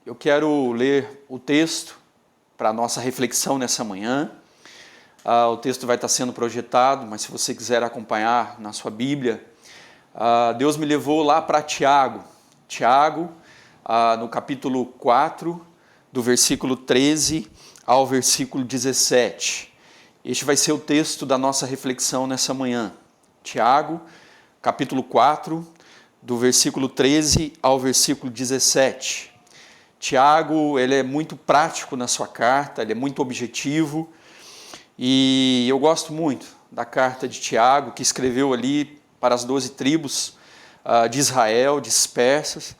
Eu quero ler o texto para a nossa reflexão nessa manhã. O texto vai estar sendo projetado, mas se você quiser acompanhar na sua Bíblia, Deus me levou lá para Tiago. Tiago, no capítulo 4, do versículo 13 ao versículo 17. Este vai ser o texto da nossa reflexão nessa manhã. Tiago, capítulo 4, do versículo 13 ao versículo 17. Tiago, ele é muito prático na sua carta, ele é muito objetivo, e eu gosto muito da carta de Tiago, que escreveu ali para as 12 tribos de Israel, dispersas.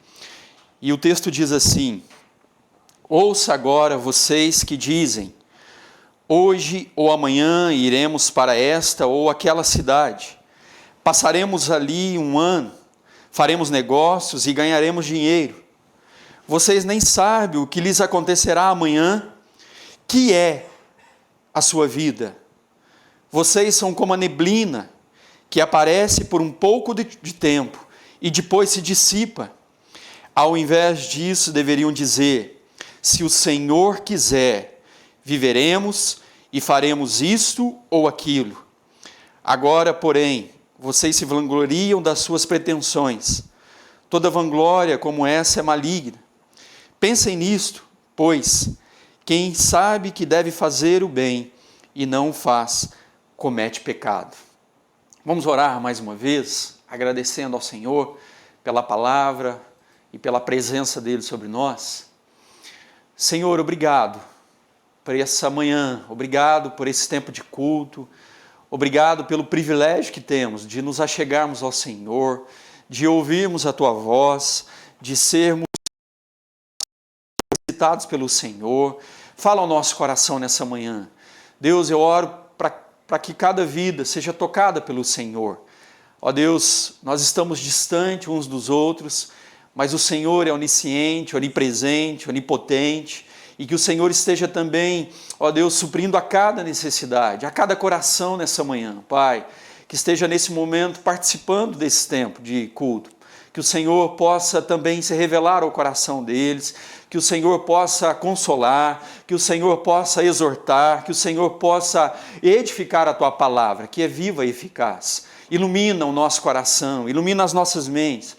E o texto diz assim: ouça agora vocês que dizem, hoje ou amanhã iremos para esta ou aquela cidade, passaremos ali um ano, faremos negócios e ganharemos dinheiro. Vocês nem sabem o que lhes acontecerá amanhã, que é a sua vida. Vocês são como a neblina, que aparece por um pouco de tempo e depois se dissipa. Ao invés disso, deveriam dizer: se o Senhor quiser, viveremos e faremos isto ou aquilo. Agora, porém, vocês se vangloriam das suas pretensões. Toda vanglória como essa é maligna. Pensem nisto, pois quem sabe que deve fazer o bem e não o faz, comete pecado. Vamos orar mais uma vez, agradecendo ao Senhor pela palavra e pela presença dele sobre nós. Senhor, obrigado por essa manhã, obrigado por esse tempo de culto, obrigado pelo privilégio que temos de nos achegarmos ao Senhor, de ouvirmos a Tua voz, de sermos visitados pelo Senhor. Fala ao nosso coração nessa manhã. Deus, eu oro para que cada vida seja tocada pelo Senhor. Ó Deus, nós estamos distantes uns dos outros, mas o Senhor é onisciente, onipresente, onipotente, e que o Senhor esteja também, ó Deus, suprindo a cada necessidade, a cada coração nessa manhã, Pai, que esteja nesse momento participando desse tempo de culto, que o Senhor possa também se revelar ao coração deles, que o Senhor possa consolar, que o Senhor possa exortar, que o Senhor possa edificar a Tua palavra, que é viva e eficaz. Ilumina o nosso coração, ilumina as nossas mentes,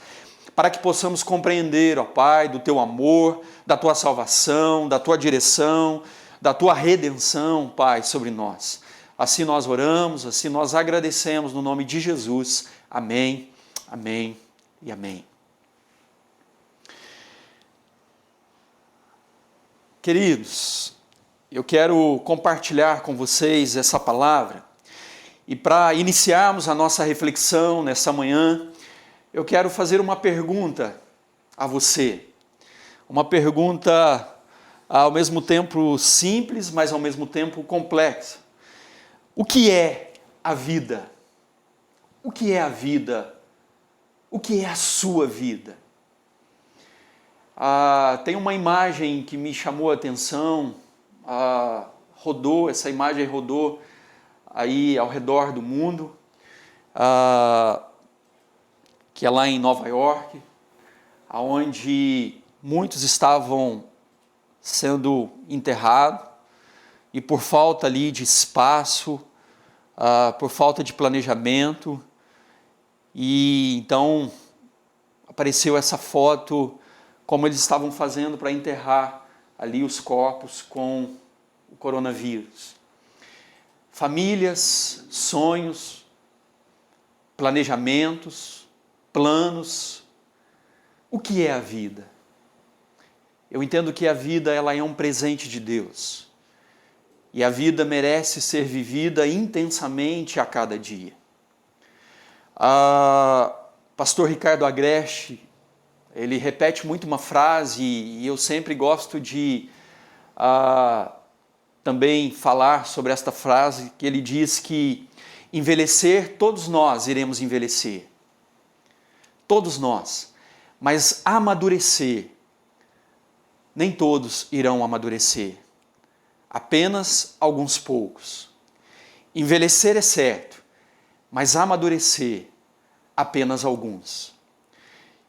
para que possamos compreender, ó Pai, do Teu amor, da Tua salvação, da Tua direção, da Tua redenção, Pai, sobre nós. Assim nós oramos, assim nós agradecemos no nome de Jesus. Amém, amém e amém. Queridos, eu quero compartilhar com vocês essa palavra, e para iniciarmos a nossa reflexão nessa manhã, eu quero fazer uma pergunta a você. Uma pergunta ao mesmo tempo simples, mas ao mesmo tempo complexa. O que é a vida? O que é a vida? O que é a sua vida? Tem uma imagem que me chamou a atenção, essa imagem rodou aí ao redor do mundo, que é lá em Nova York, onde muitos estavam sendo enterrados, e por falta ali de espaço, por falta de planejamento, e então apareceu essa foto, como eles estavam fazendo para enterrar ali os corpos com o coronavírus. Famílias, sonhos, planejamentos, planos. O que é a vida? Eu entendo que a vida ela é um presente de Deus. E a vida merece ser vivida intensamente a cada dia. Pastor Ricardo Agreste, ele repete muito uma frase, e eu sempre gosto de também falar sobre esta frase, que ele diz que envelhecer, todos nós iremos envelhecer. Todos nós. Mas amadurecer, nem todos irão amadurecer. Apenas alguns poucos. Envelhecer é certo, mas amadurecer, apenas alguns.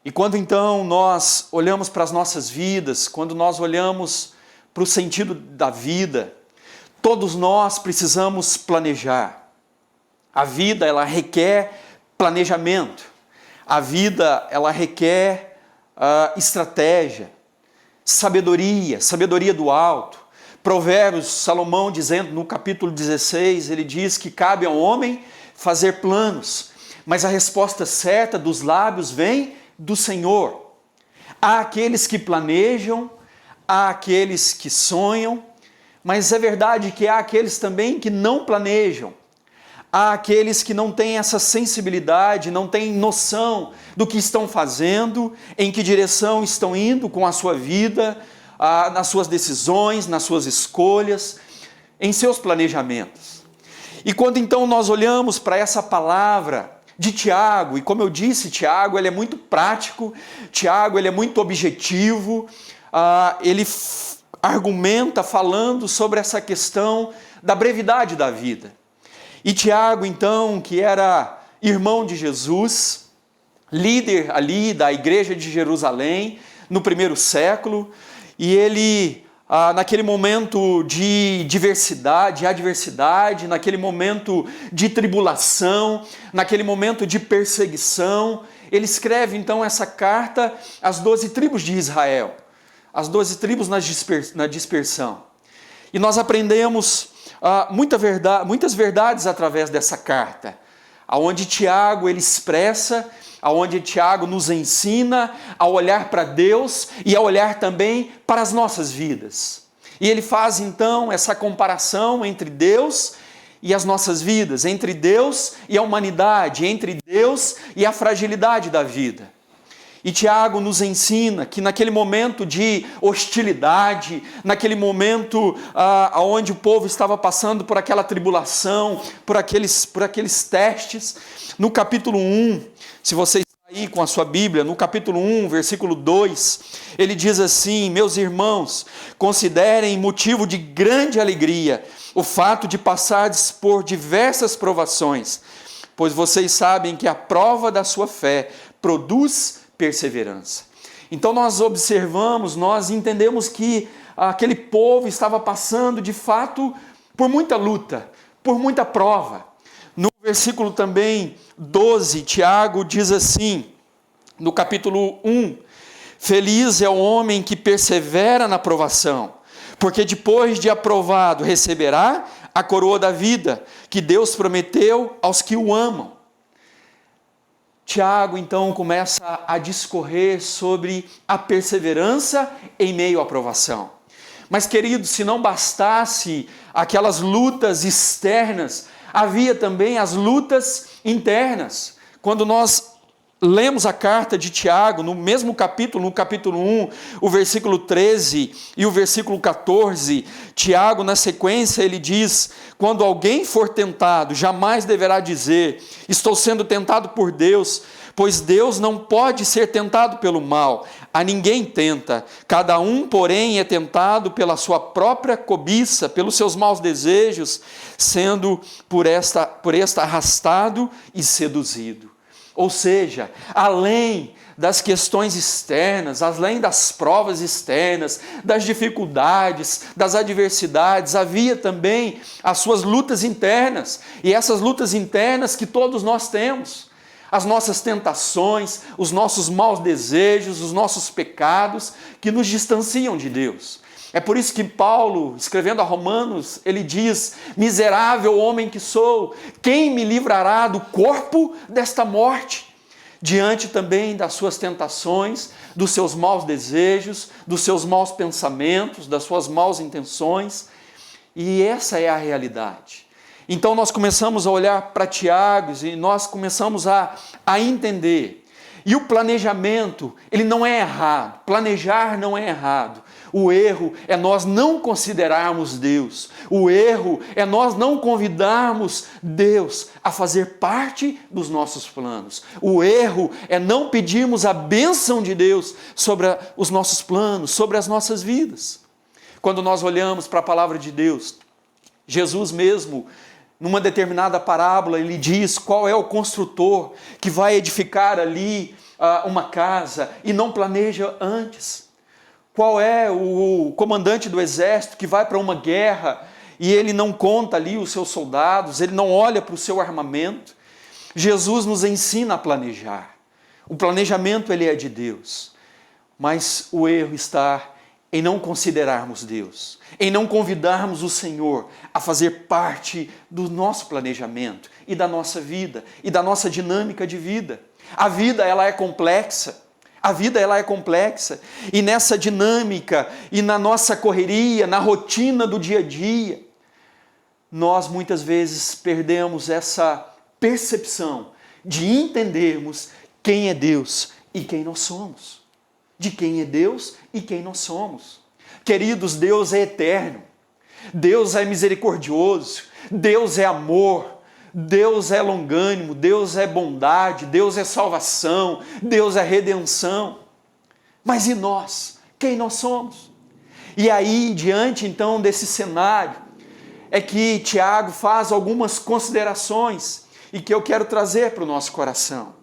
E quando então nós olhamos para as nossas vidas, quando nós olhamos para o sentido da vida, todos nós precisamos planejar. A vida, ela requer planejamento. A vida, ela requer estratégia, sabedoria do alto. Provérbios, Salomão dizendo no capítulo 16, ele diz que cabe ao homem fazer planos, mas a resposta certa dos lábios vem do Senhor. Há aqueles que planejam, há aqueles que sonham, mas é verdade que há aqueles também que não planejam. Há aqueles que não têm essa sensibilidade, não têm noção do que estão fazendo, em que direção estão indo com a sua vida, nas suas decisões, nas suas escolhas, em seus planejamentos. E quando então nós olhamos para essa palavra de Tiago, e como eu disse, Tiago ele é muito prático, Tiago ele é muito objetivo, ele argumenta falando sobre essa questão da brevidade da vida. E Tiago então, que era irmão de Jesus, líder ali da igreja de Jerusalém, no primeiro século, e ele, naquele momento de diversidade, de adversidade, naquele momento de tribulação, naquele momento de perseguição, ele escreve então essa carta às 12 tribos de Israel, as 12 tribos na dispersão. E nós aprendemos muitas verdades através dessa carta, aonde Tiago ele expressa, aonde Tiago nos ensina a olhar para Deus e a olhar também para as nossas vidas. E ele faz então essa comparação entre Deus e as nossas vidas, entre Deus e a humanidade, entre Deus e a fragilidade da vida. E Tiago nos ensina que naquele momento de hostilidade, naquele momento onde o povo estava passando por aquela tribulação, por aqueles testes, no capítulo 1, se você está aí com a sua Bíblia, no capítulo 1, versículo 2, ele diz assim: meus irmãos, considerem motivo de grande alegria o fato de passardes por diversas provações, pois vocês sabem que a prova da sua fé produz perseverança. Então nós observamos, nós entendemos que aquele povo estava passando de fato por muita luta, por muita prova. No versículo também 12, Tiago diz assim, no capítulo 1, feliz é o homem que persevera na provação, porque depois de aprovado receberá a coroa da vida, que Deus prometeu aos que o amam. Tiago, então, começa a discorrer sobre a perseverança em meio à provação. Mas, queridos, se não bastasse aquelas lutas externas, havia também as lutas internas. Quando nós lemos a carta de Tiago, no mesmo capítulo, no capítulo 1, o versículo 13 e o versículo 14, Tiago, na sequência, ele diz: quando alguém for tentado, jamais deverá dizer, estou sendo tentado por Deus, pois Deus não pode ser tentado pelo mal, a ninguém tenta, cada um, porém, é tentado pela sua própria cobiça, pelos seus maus desejos, sendo por esta arrastado e seduzido. Ou seja, além das questões externas, além das provas externas, das dificuldades, das adversidades, havia também as suas lutas internas. E essas lutas internas que todos nós temos, as nossas tentações, os nossos maus desejos, os nossos pecados que nos distanciam de Deus. É por isso que Paulo, escrevendo a Romanos, ele diz: miserável homem que sou, quem me livrará do corpo desta morte? Diante também das suas tentações, dos seus maus desejos, dos seus maus pensamentos, das suas maus intenções. E essa é a realidade. Então nós começamos a olhar para Tiago e nós começamos a entender. E o planejamento, ele não é errado. Planejar não é errado. O erro é nós não considerarmos Deus. O erro é nós não convidarmos Deus a fazer parte dos nossos planos. O erro é não pedirmos a bênção de Deus sobre os nossos planos, sobre as nossas vidas. Quando nós olhamos para a palavra de Deus, Jesus mesmo, numa determinada parábola, ele diz qual é o construtor que vai edificar ali uma casa e não planeja antes. Qual é o comandante do exército que vai para uma guerra e ele não conta ali os seus soldados, ele não olha para o seu armamento. Jesus nos ensina a planejar. O planejamento ele é de Deus, mas o erro está em não considerarmos Deus, em não convidarmos o Senhor a fazer parte do nosso planejamento e da nossa vida e da nossa dinâmica de vida. A vida ela é complexa. A vida ela é complexa e nessa dinâmica e na nossa correria, na rotina do dia a dia, nós muitas vezes perdemos essa percepção de entendermos quem é Deus e quem nós somos. De quem é Deus e quem nós somos. Queridos, Deus é eterno, Deus é misericordioso, Deus é amor, Deus é longânimo, Deus é bondade, Deus é salvação, Deus é redenção. Mas e nós? Quem nós somos? E aí, diante então desse cenário, é que Tiago faz algumas considerações e que eu quero trazer para o nosso coração.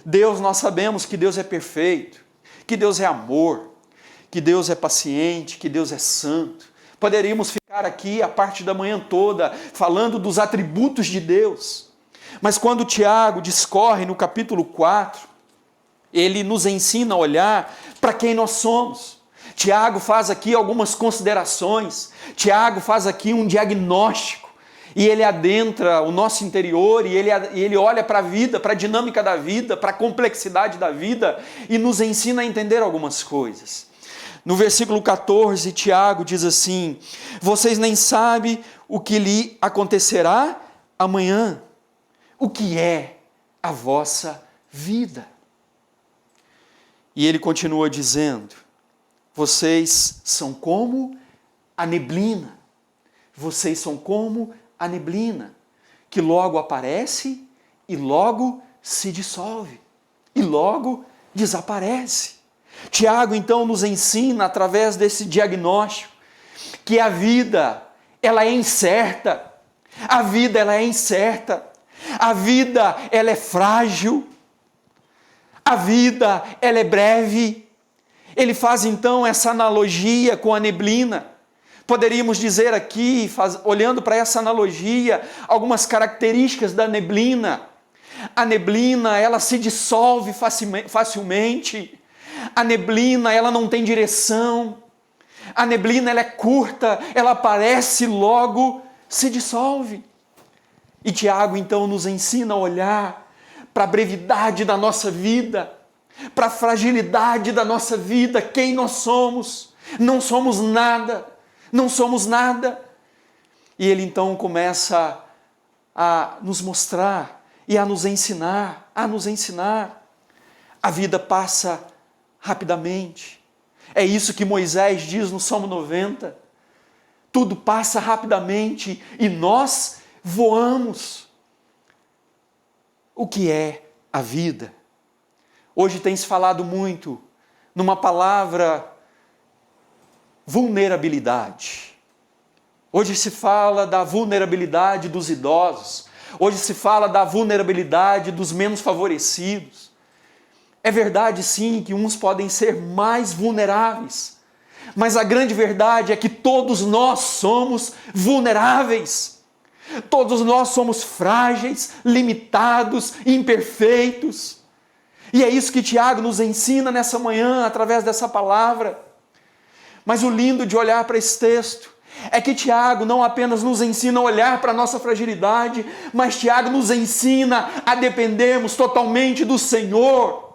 Deus, nós sabemos que Deus é perfeito, que Deus é amor, que Deus é paciente, que Deus é santo. Poderíamos ficar aqui a parte da manhã toda falando dos atributos de Deus. Mas quando Tiago discorre no capítulo 4, ele nos ensina a olhar para quem nós somos. Tiago faz aqui algumas considerações, Tiago faz aqui um diagnóstico, e ele adentra o nosso interior, e ele olha para a vida, para a dinâmica da vida, para a complexidade da vida, e nos ensina a entender algumas coisas. No versículo 14, Tiago diz assim: vocês nem sabem o que lhe acontecerá amanhã, o que é a vossa vida. E ele continua dizendo: vocês são como a neblina, vocês são como a neblina, que logo aparece e logo se dissolve, e logo desaparece. Tiago então nos ensina, através desse diagnóstico, que a vida, ela é incerta, a vida ela é incerta, a vida ela é frágil, a vida ela é breve. Ele faz então essa analogia com a neblina. Poderíamos dizer aqui, olhando para essa analogia, algumas características da neblina. A neblina, ela se dissolve facilmente. A neblina, ela não tem direção. A neblina, ela é curta, ela aparece logo, se dissolve. E Tiago, então, nos ensina a olhar para a brevidade da nossa vida, para a fragilidade da nossa vida, quem nós somos. Não somos nada. Não somos nada. E ele então começa a nos mostrar e a nos ensinar, A vida passa rapidamente. É isso que Moisés diz no Salmo 90. Tudo passa rapidamente e nós voamos. O que é a vida? Hoje tem se falado muito numa palavra: vulnerabilidade. Hoje se fala da vulnerabilidade dos idosos. Hoje se fala da vulnerabilidade dos menos favorecidos. É verdade sim que uns podem ser mais vulneráveis, mas a grande verdade é que todos nós somos vulneráveis. Todos nós somos frágeis, limitados, imperfeitos. E é isso que Tiago nos ensina nessa manhã, através dessa palavra. Mas o lindo de olhar para esse texto é que Tiago não apenas nos ensina a olhar para a nossa fragilidade, mas Tiago nos ensina a dependermos totalmente do Senhor.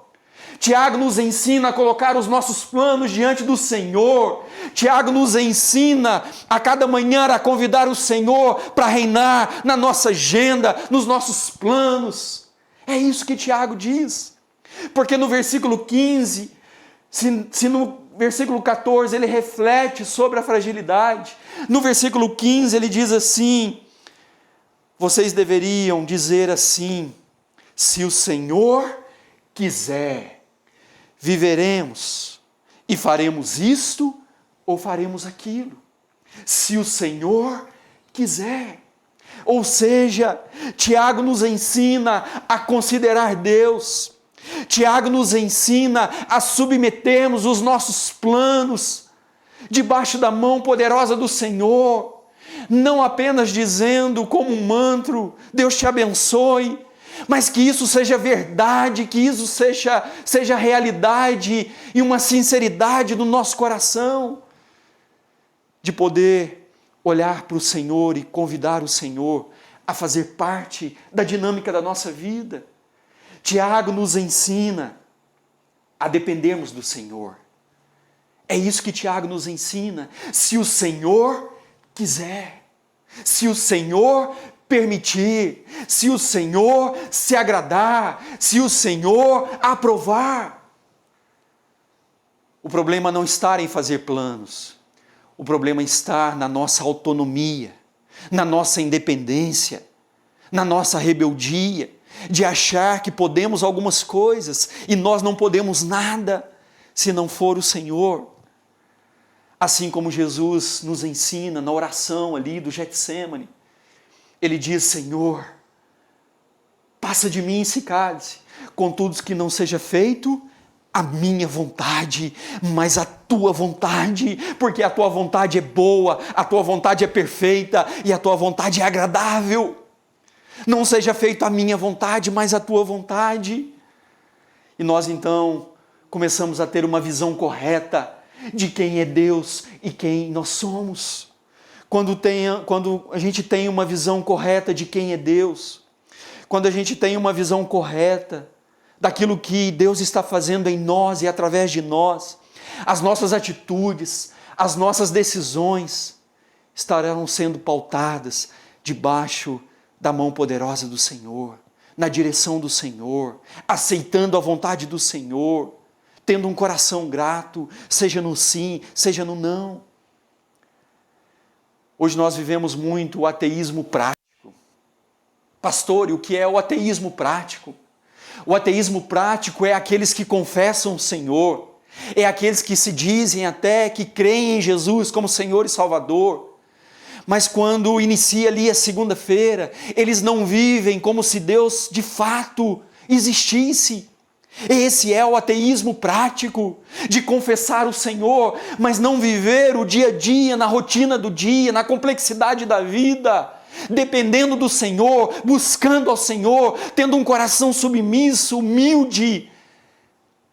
Tiago nos ensina a colocar os nossos planos diante do Senhor. Tiago nos ensina a cada manhã a convidar o Senhor para reinar na nossa agenda, nos nossos planos. É isso que Tiago diz. Porque no versículo 15, se no versículo 14 ele reflete sobre a fragilidade, no versículo 15 ele diz assim: vocês deveriam dizer assim: se o Senhor quiser, viveremos e faremos isto ou faremos aquilo. Se o Senhor quiser. Ou seja, Tiago nos ensina a considerar Deus. Tiago nos ensina a submetermos os nossos planos debaixo da mão poderosa do Senhor. Não apenas dizendo como um mantra, Deus te abençoe, mas que isso seja verdade, que isso seja realidade e uma sinceridade do nosso coração, de poder olhar para o Senhor e convidar o Senhor a fazer parte da dinâmica da nossa vida. Tiago nos ensina a dependermos do Senhor. É isso que Tiago nos ensina. Se o Senhor quiser, se o Senhor permitir, se o Senhor se agradar, se o Senhor aprovar. O problema não está em fazer planos. O problema está na nossa autonomia, na nossa independência, na nossa rebeldia, de achar que podemos algumas coisas e nós não podemos nada se não for o Senhor. Assim como Jesus nos ensina na oração ali do Getsêmani, ele diz: Senhor, passa de mim esse cálice, contudo que não seja feito a minha vontade, mas a tua vontade, porque a tua vontade é boa, a tua vontade é perfeita e a tua vontade é agradável. Não seja feita a minha vontade, mas a tua vontade. E nós então começamos a ter uma visão correta de quem é Deus e quem nós somos. Quando a gente tem uma visão correta de quem é Deus, quando a gente tem uma visão correta daquilo que Deus está fazendo em nós e através de nós, as nossas atitudes, as nossas decisões estarão sendo pautadas debaixo da mão poderosa do Senhor, na direção do Senhor, aceitando a vontade do Senhor, tendo um coração grato, seja no sim, seja no não. Hoje nós vivemos muito o ateísmo prático. Pastor, e o que é o ateísmo prático? O ateísmo prático é aqueles que confessam o Senhor, é aqueles que se dizem até que creem em Jesus como Senhor e Salvador, mas quando inicia ali a segunda-feira, eles não vivem como se Deus de fato existisse. Esse é o ateísmo prático, de confessar o Senhor, mas não viver o dia a dia, na rotina do dia, na complexidade da vida, dependendo do Senhor, buscando ao Senhor, tendo um coração submisso, humilde,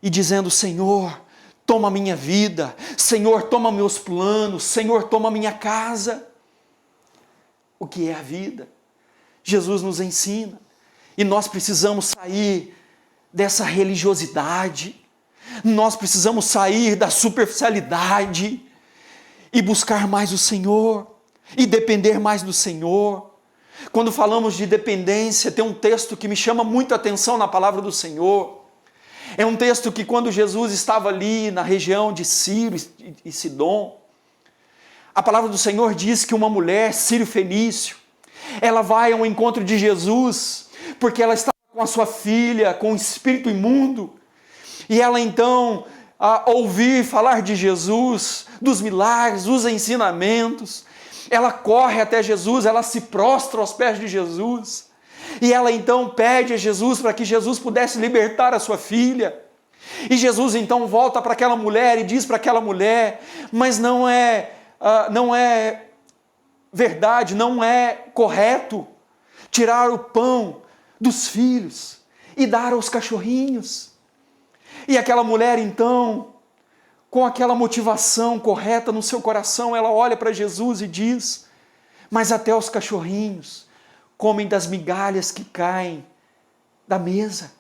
e dizendo: Senhor, toma a minha vida, Senhor, toma meus planos, Senhor, toma a minha casa. O que é a vida? Jesus nos ensina, e nós precisamos sair dessa religiosidade, nós precisamos sair da superficialidade e buscar mais o Senhor, e depender mais do Senhor. Quando falamos de dependência, tem um texto que me chama muito a atenção na palavra do Senhor. É um texto que quando Jesus estava ali na região de Ciro e Sidom, a palavra do Senhor diz que uma mulher, sírio-fenício, ela vai ao encontro de Jesus, porque ela está com a sua filha, com o espírito imundo, e ela então, ao ouvir falar de Jesus, dos milagres, dos ensinamentos, ela corre até Jesus, ela se prostra aos pés de Jesus, e ela então pede a Jesus para que Jesus pudesse libertar a sua filha, e Jesus então volta para aquela mulher e diz para aquela mulher: mas não é verdade, não é correto tirar o pão dos filhos e dar aos cachorrinhos. E aquela mulher então, com aquela motivação correta no seu coração, ela olha para Jesus e diz: mas até os cachorrinhos comem das migalhas que caem da mesa.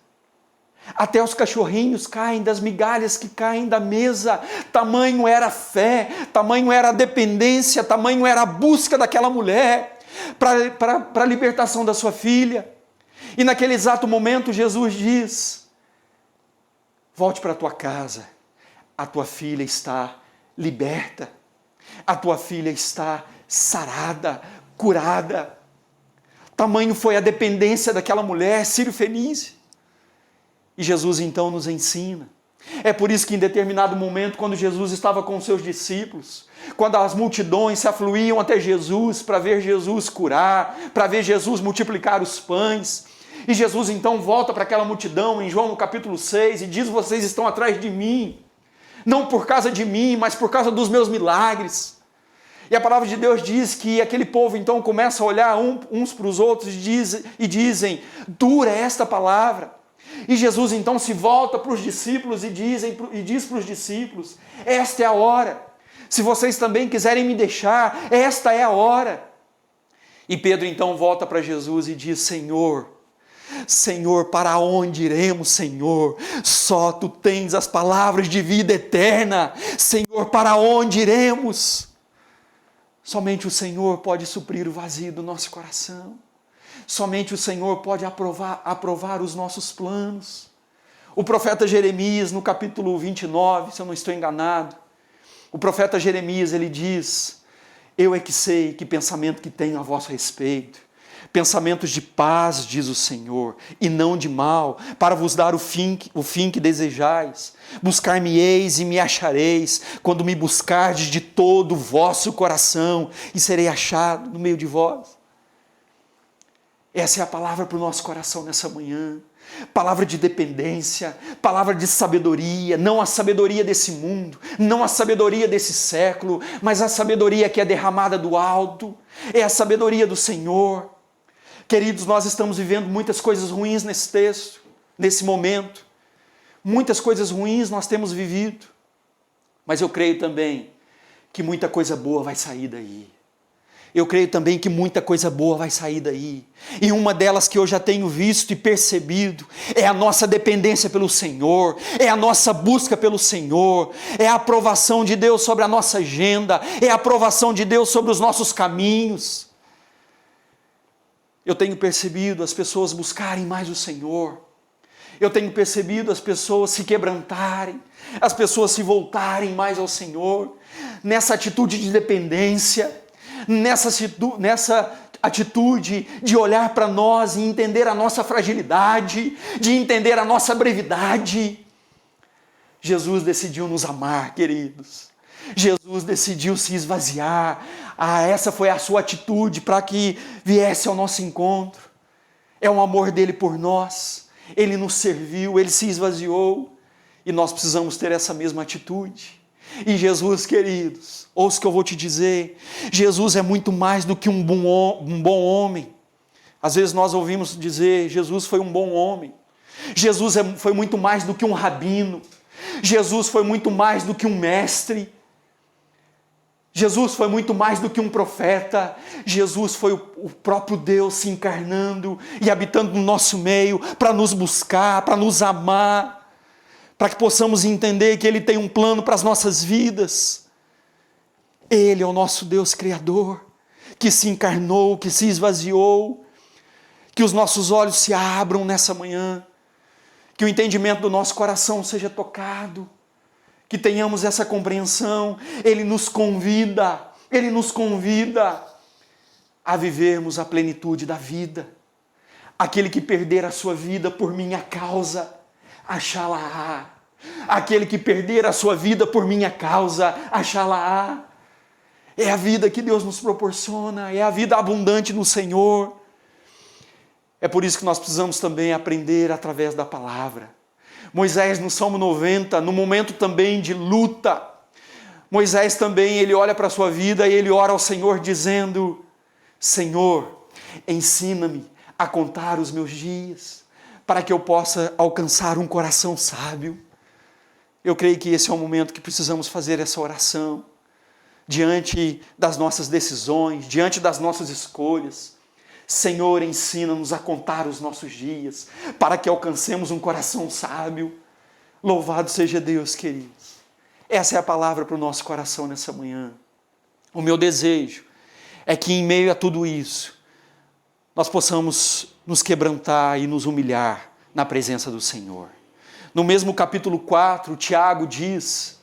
Até os cachorrinhos caem das migalhas que caem da mesa. Tamanho era a fé, tamanho era a dependência, tamanho era a busca daquela mulher para a libertação da sua filha. E naquele exato momento Jesus diz: volte para a tua casa, a tua filha está liberta, a tua filha está sarada, curada. Tamanho foi a dependência daquela mulher sírio-fenícia. E Jesus então nos ensina É por isso que em determinado momento, quando Jesus estava com os seus discípulos, quando as multidões se afluíam até Jesus para ver Jesus curar, para ver Jesus multiplicar os pães, e Jesus então volta para aquela multidão em João no capítulo 6 e diz: vocês estão atrás de mim, não por causa de mim, mas por causa dos meus milagres. E a palavra de Deus diz que aquele povo então começa a olhar uns para os outros e dizem: dura é esta palavra. E Jesus então se volta para os discípulos e diz para os discípulos: esta é a hora. Se vocês também quiserem me deixar, esta é a hora. E Pedro então volta para Jesus e diz: Senhor, para onde iremos, Senhor? Só Tu tens as palavras de vida eterna. Senhor, para onde iremos? Somente o Senhor pode suprir o vazio do nosso coração. Somente o Senhor pode aprovar os nossos planos. O profeta Jeremias, no capítulo 29, se eu não estou enganado, o profeta Jeremias, ele diz: eu é que sei que pensamento que tenho a vosso respeito, pensamentos de paz, diz o Senhor, e não de mal, para vos dar o fim que desejais. Buscar-me-eis e me achareis, quando me buscardes de todo o vosso coração, e serei achado no meio de vós. Essa é a palavra para o nosso coração nessa manhã. Palavra de dependência, palavra de sabedoria, não a sabedoria desse mundo, não a sabedoria desse século, mas a sabedoria que é derramada do alto, é a sabedoria do Senhor. Queridos, nós estamos vivendo muitas coisas ruins nesse texto, nesse momento. Muitas coisas ruins nós temos vivido, mas eu creio também que muita coisa boa vai sair daí. Eu creio também que muita coisa boa vai sair daí. E uma delas que eu já tenho visto e percebido é a nossa dependência pelo Senhor, é a nossa busca pelo Senhor, é a aprovação de Deus sobre a nossa agenda, é a aprovação de Deus sobre os nossos caminhos. Eu tenho percebido as pessoas buscarem mais o Senhor. Eu tenho percebido as pessoas se quebrantarem, as pessoas se voltarem mais ao Senhor, nessa atitude de dependência, nessa atitude de olhar para nós e entender a nossa fragilidade, de entender a nossa brevidade. Jesus decidiu nos amar, queridos. Jesus decidiu se esvaziar. Essa foi a sua atitude para que viesse ao nosso encontro. É um amor dele por nós. Ele nos serviu, ele se esvaziou. E nós precisamos ter essa mesma atitude. E Jesus, queridos, ouça o que eu vou te dizer. Jesus é muito mais do que um bom homem. Às vezes nós ouvimos dizer: Jesus foi um bom homem. Jesus foi muito mais do que um rabino. Jesus foi muito mais do que um mestre. Jesus foi muito mais do que um profeta. Jesus foi o próprio Deus se encarnando e habitando no nosso meio para nos buscar, para nos amar, para que possamos entender que Ele tem um plano para as nossas vidas. Ele é o nosso Deus Criador, que se encarnou, que se esvaziou. Que os nossos olhos se abram nessa manhã, que o entendimento do nosso coração seja tocado, que tenhamos essa compreensão. Ele nos convida a vivermos a plenitude da vida. Aquele que perder a sua vida por minha causa, achá-la-á. Aquele que perder a sua vida por minha causa, achá-la-á. É a vida que Deus nos proporciona, é a vida abundante no Senhor. É por isso que nós precisamos também aprender através da palavra. Moisés, no Salmo 90, no momento também de luta, Moisés também, ele olha para a sua vida e ele ora ao Senhor dizendo: Senhor, ensina-me a contar os meus dias, para que eu possa alcançar um coração sábio. Eu creio que esse é o momento que precisamos fazer essa oração, diante das nossas decisões, diante das nossas escolhas. Senhor, ensina-nos a contar os nossos dias, para que alcancemos um coração sábio. Louvado seja Deus, queridos. Essa é a palavra para o nosso coração nessa manhã. O meu desejo é que em meio a tudo isso, nós possamos nos quebrantar e nos humilhar na presença do Senhor. No mesmo capítulo 4, Tiago diz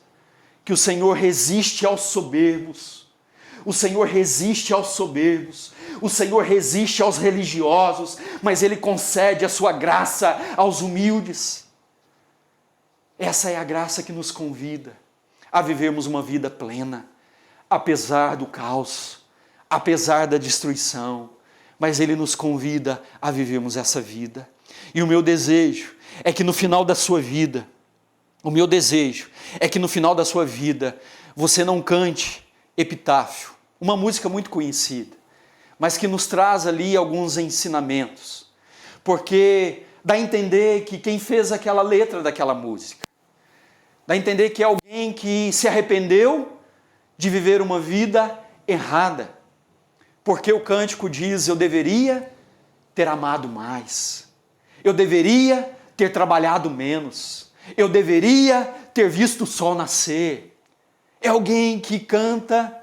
que o Senhor resiste aos soberbos. O Senhor resiste aos soberbos, o Senhor resiste aos religiosos, mas Ele concede a sua graça aos humildes. Essa é a graça que nos convida a vivermos uma vida plena, apesar do caos, apesar da destruição, mas Ele nos convida a vivermos essa vida. E o meu desejo é que no final da sua vida, você não cante epitáfio, uma música muito conhecida, mas que nos traz ali alguns ensinamentos, porque dá a entender que quem fez aquela letra daquela música, dá a entender que é alguém que se arrependeu de viver uma vida errada, porque o cântico diz: eu deveria ter amado mais, eu deveria ter trabalhado menos, eu deveria ter visto o sol nascer. É alguém que canta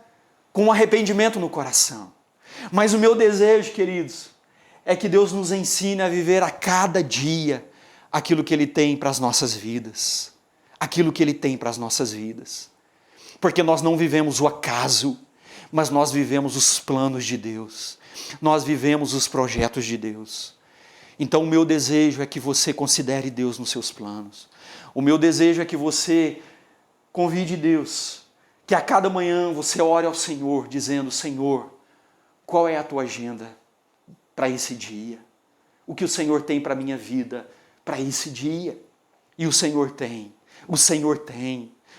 com arrependimento no coração. Mas o meu desejo, queridos, é que Deus nos ensine a viver a cada dia aquilo que Ele tem para as nossas vidas. Aquilo que Ele tem para as nossas vidas. Porque nós não vivemos o acaso, mas nós vivemos os planos de Deus. Nós vivemos os projetos de Deus. Então o meu desejo é que você considere Deus nos seus planos. O meu desejo é que você convide Deus, que a cada manhã você ore ao Senhor, dizendo: Senhor, qual é a tua agenda para esse dia? O que o Senhor tem para a minha vida para esse dia? E o Senhor tem,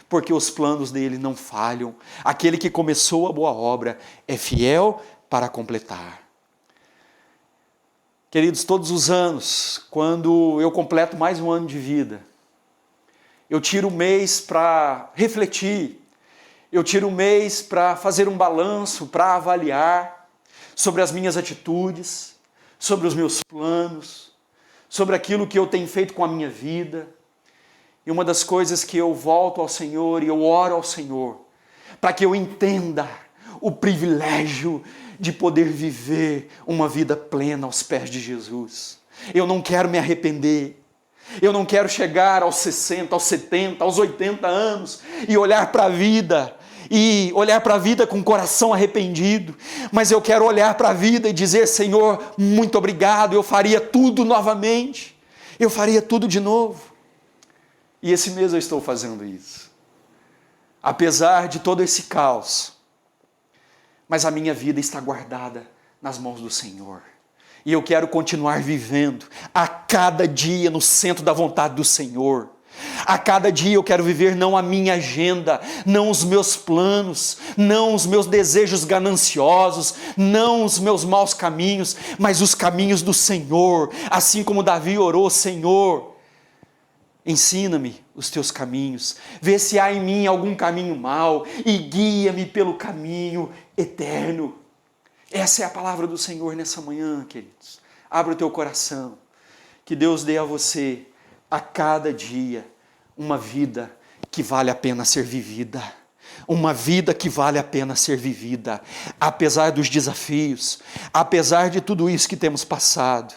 porque os planos dele não falham. Aquele que começou a boa obra é fiel para completar. Queridos, todos os anos, quando eu completo mais um ano de vida, eu tiro um mês para refletir, eu tiro um mês para fazer um balanço, para avaliar sobre as minhas atitudes, sobre os meus planos, sobre aquilo que eu tenho feito com a minha vida. E uma das coisas que eu volto ao Senhor e eu oro ao Senhor, para que eu entenda o privilégio de poder viver uma vida plena aos pés de Jesus. Eu não quero me arrepender. Eu não quero chegar aos 60, aos 70, aos 80 anos e olhar para a vida com o coração arrependido, mas eu quero olhar para a vida e dizer: Senhor, muito obrigado, eu faria tudo novamente, eu faria tudo de novo. E esse mês eu estou fazendo isso, apesar de todo esse caos, mas a minha vida está guardada nas mãos do Senhor. E eu quero continuar vivendo a cada dia no centro da vontade do Senhor. A cada dia eu quero viver não a minha agenda, não os meus planos, não os meus desejos gananciosos, não os meus maus caminhos, mas os caminhos do Senhor. Assim como Davi orou: Senhor, ensina-me os teus caminhos, vê se há em mim algum caminho mau e guia-me pelo caminho eterno. Essa é a palavra do Senhor nessa manhã, queridos. Abra o teu coração, que Deus dê a você a cada dia uma vida que vale a pena ser vivida. Uma vida que vale a pena ser vivida, apesar dos desafios, apesar de tudo isso que temos passado.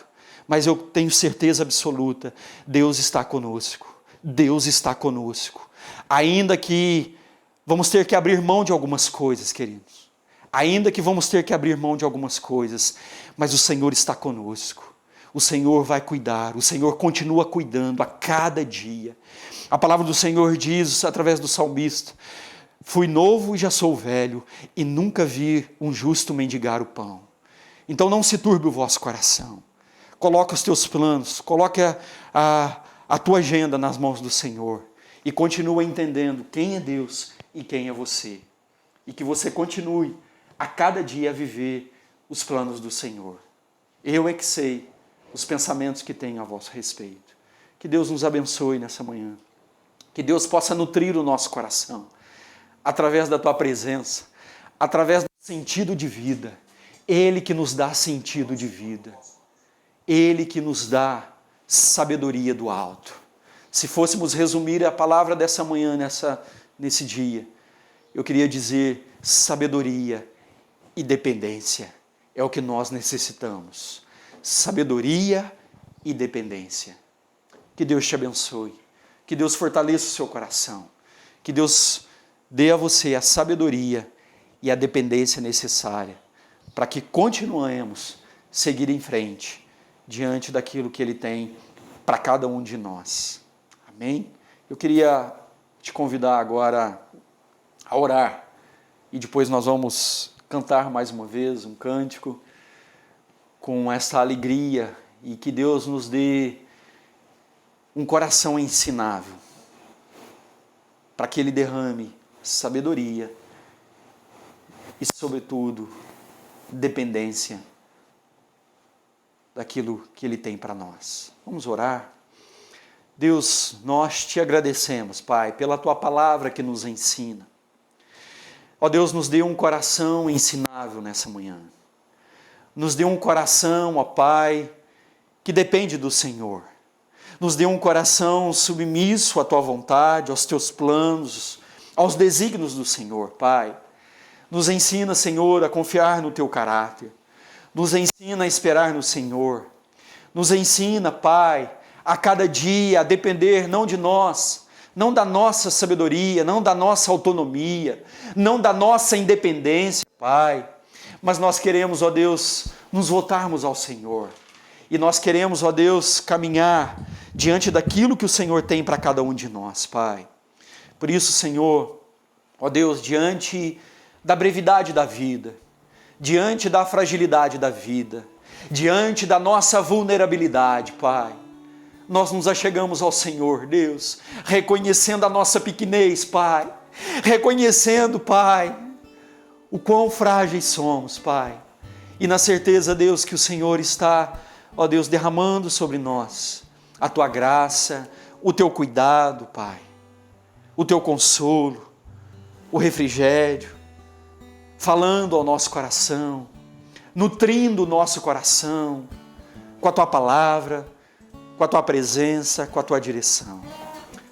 Mas eu tenho certeza absoluta, Deus está conosco. Deus está conosco. Ainda que vamos ter que abrir mão de algumas coisas, queridos. Ainda que vamos ter que abrir mão de algumas coisas, mas o Senhor está conosco. O Senhor vai cuidar, o Senhor continua cuidando a cada dia. A palavra do Senhor diz, através do salmista: fui novo e já sou velho, e nunca vi um justo mendigar o pão. Então não se turbe o vosso coração. Coloque os teus planos, coloque a tua agenda nas mãos do Senhor, e continua entendendo quem é Deus e quem é você. E que você continue a cada dia a viver os planos do Senhor. Eu é que sei os pensamentos que tenho a vosso respeito. Que Deus nos abençoe nessa manhã. Que Deus possa nutrir o nosso coração, através da tua presença, através do sentido de vida. Ele que nos dá sentido de vida. Ele que nos dá sabedoria do alto. Se fôssemos resumir a palavra dessa manhã, nesse dia, eu queria dizer: sabedoria e dependência é o que nós necessitamos. Sabedoria e dependência. Que Deus te abençoe. Que Deus fortaleça o seu coração. Que Deus dê a você a sabedoria e a dependência necessária para que continuemos a seguir em frente diante daquilo que Ele tem para cada um de nós. Amém? Eu queria te convidar agora a orar e depois nós vamos cantar mais uma vez um cântico com essa alegria e que Deus nos dê um coração ensinável para que Ele derrame sabedoria e, sobretudo, dependência daquilo que Ele tem para nós. Vamos orar? Deus, nós te agradecemos, Pai, pela Tua palavra que nos ensina. Ó Deus, nos dê um coração ensinável nessa manhã. Nos dê um coração, ó Pai, que depende do Senhor. Nos dê um coração submisso à Tua vontade, aos Teus planos, aos desígnios do Senhor, Pai. Nos ensina, Senhor, a confiar no Teu caráter. Nos ensina a esperar no Senhor. Nos ensina, Pai, a cada dia a depender não de nós, não da nossa sabedoria, não da nossa autonomia, não da nossa independência, Pai. Mas nós queremos, ó Deus, nos voltarmos ao Senhor. E nós queremos, ó Deus, caminhar diante daquilo que o Senhor tem para cada um de nós, Pai. Por isso, Senhor, ó Deus, diante da brevidade da vida, diante da fragilidade da vida, diante da nossa vulnerabilidade, Pai, nós nos achegamos ao Senhor, Deus, reconhecendo a nossa pequenez, Pai, reconhecendo, Pai, o quão frágeis somos, Pai, e na certeza, Deus, que o Senhor está, ó Deus, derramando sobre nós a Tua graça, o Teu cuidado, Pai, o Teu consolo, o refrigério, falando ao nosso coração, nutrindo o nosso coração com a Tua palavra, com a Tua presença, com a Tua direção.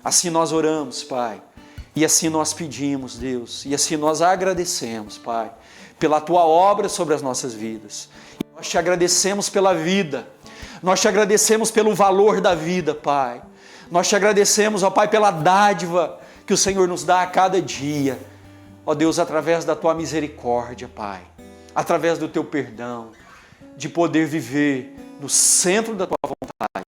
Assim nós oramos, Pai, e assim nós pedimos, Deus, e assim nós agradecemos, Pai, pela Tua obra sobre as nossas vidas. E nós Te agradecemos pela vida, nós Te agradecemos pelo valor da vida, Pai. Nós Te agradecemos, ó Pai, pela dádiva que o Senhor nos dá a cada dia, ó Deus, através da Tua misericórdia, Pai, através do Teu perdão, de poder viver no centro da Tua vontade,